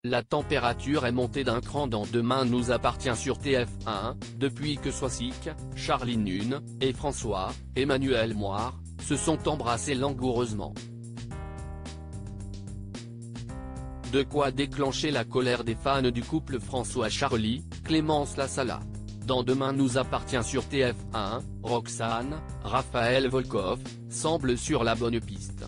La température est montée d'un cran dans Demain nous appartient sur TF1, depuis que Soisic, Charline Nune, et François-Emmanuel Moire, se sont embrassés langoureusement. De quoi déclencher la colère des fans du couple François-Charlie, Clémence Lasala. Dans Demain nous appartient sur TF1, Roxane, Raphaël Volkov, semble sur la bonne piste.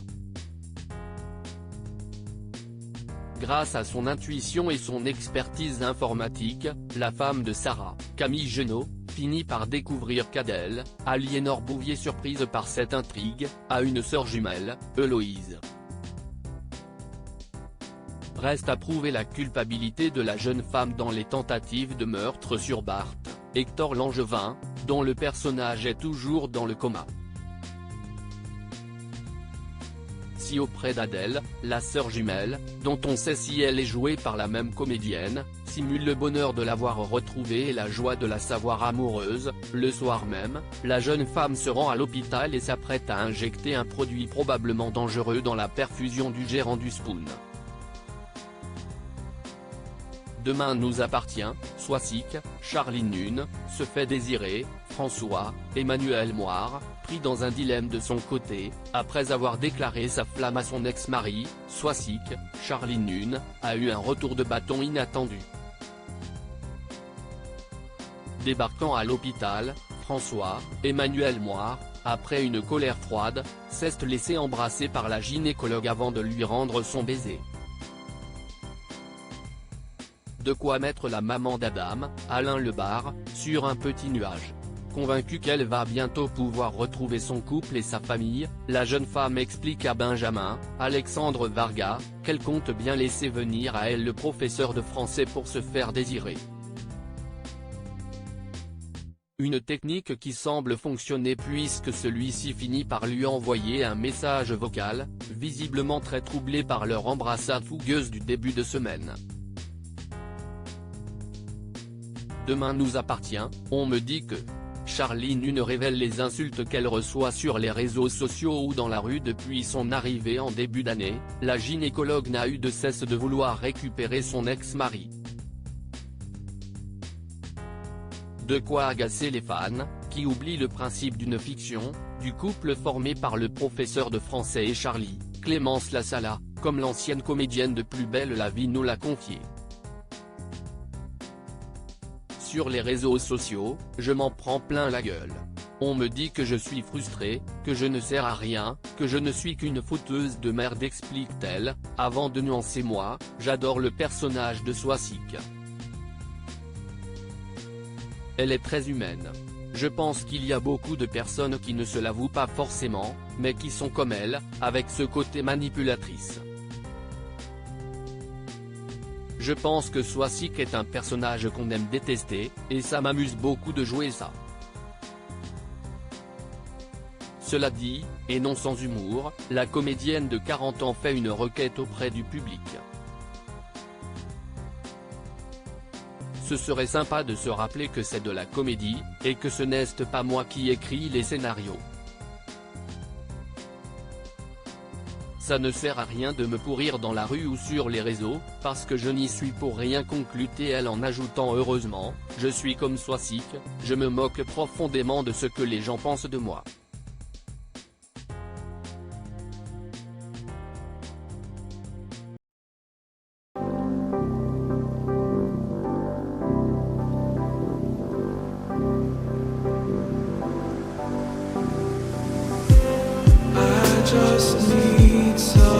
Grâce à son intuition et son expertise informatique, la femme de Sarah, Camille Genot, finit par découvrir qu'Adèle, Aliénor Bouvier surprise par cette intrigue, a une sœur jumelle, Héloïse. Reste à prouver la culpabilité de la jeune femme dans les tentatives de meurtre sur Bart, Hector Langevin, dont le personnage est toujours dans le coma. Si auprès d'Adèle, la sœur jumelle, dont on sait si elle est jouée par la même comédienne, simule le bonheur de l'avoir retrouvée et la joie de la savoir amoureuse, le soir même, la jeune femme se rend à l'hôpital et s'apprête à injecter un produit probablement dangereux dans la perfusion du gérant du Spoon. Demain nous appartient, Soisic, Charline Nune, se fait désirer, François-Emmanuel Moire, pris dans un dilemme de son côté, après avoir déclaré sa flamme à son ex-mari, Soisic, Charline Nune, a eu un retour de bâton inattendu. Débarquant à l'hôpital, François-Emmanuel Moire, après une colère froide, s'est laissé embrasser par la gynécologue avant de lui rendre son baiser. De quoi mettre la maman d'Adam, Alain Lebar, sur un petit nuage. Convaincue qu'elle va bientôt pouvoir retrouver son couple et sa famille, la jeune femme explique à Benjamin, Alexandre Varga, qu'elle compte bien laisser venir à elle le professeur de français pour se faire désirer. Une technique qui semble fonctionner puisque celui-ci finit par lui envoyer un message vocal, visiblement très troublé par leur embrassade fougueuse du début de semaine. Demain nous appartient, on me dit que Charline Nune révèle les insultes qu'elle reçoit sur les réseaux sociaux ou dans la rue depuis son arrivée en début d'année. La gynécologue n'a eu de cesse de vouloir récupérer son ex-mari. De quoi agacer les fans, qui oublient le principe d'une fiction, du couple formé par le professeur de français et Charlie, Clémence Lasala, comme l'ancienne comédienne de Plus belle la vie nous l'a confié. Sur les réseaux sociaux, je m'en prends plein la gueule. On me dit que je suis frustrée, que je ne sers à rien, que je ne suis qu'une fouteuse de merde, explique-t-elle, avant de nuancer moi, j'adore le personnage de Soisic. Elle est très humaine. Je pense qu'il y a beaucoup de personnes qui ne se l'avouent pas forcément, mais qui sont comme elle, avec ce côté manipulatrice. Je pense que Soisic est un personnage qu'on aime détester, et ça m'amuse beaucoup de jouer ça. Cela dit, et non sans humour, la comédienne de 40 ans fait une requête auprès du public. Ce serait sympa de se rappeler que c'est de la comédie, et que ce n'est pas moi qui écris les scénarios. Ça ne sert à rien de me pourrir dans la rue ou sur les réseaux, parce que je n'y suis pour rien, conclut-elle en ajoutant heureusement, je suis comme Soisic, je me moque profondément de ce que les gens pensent de moi. I just need some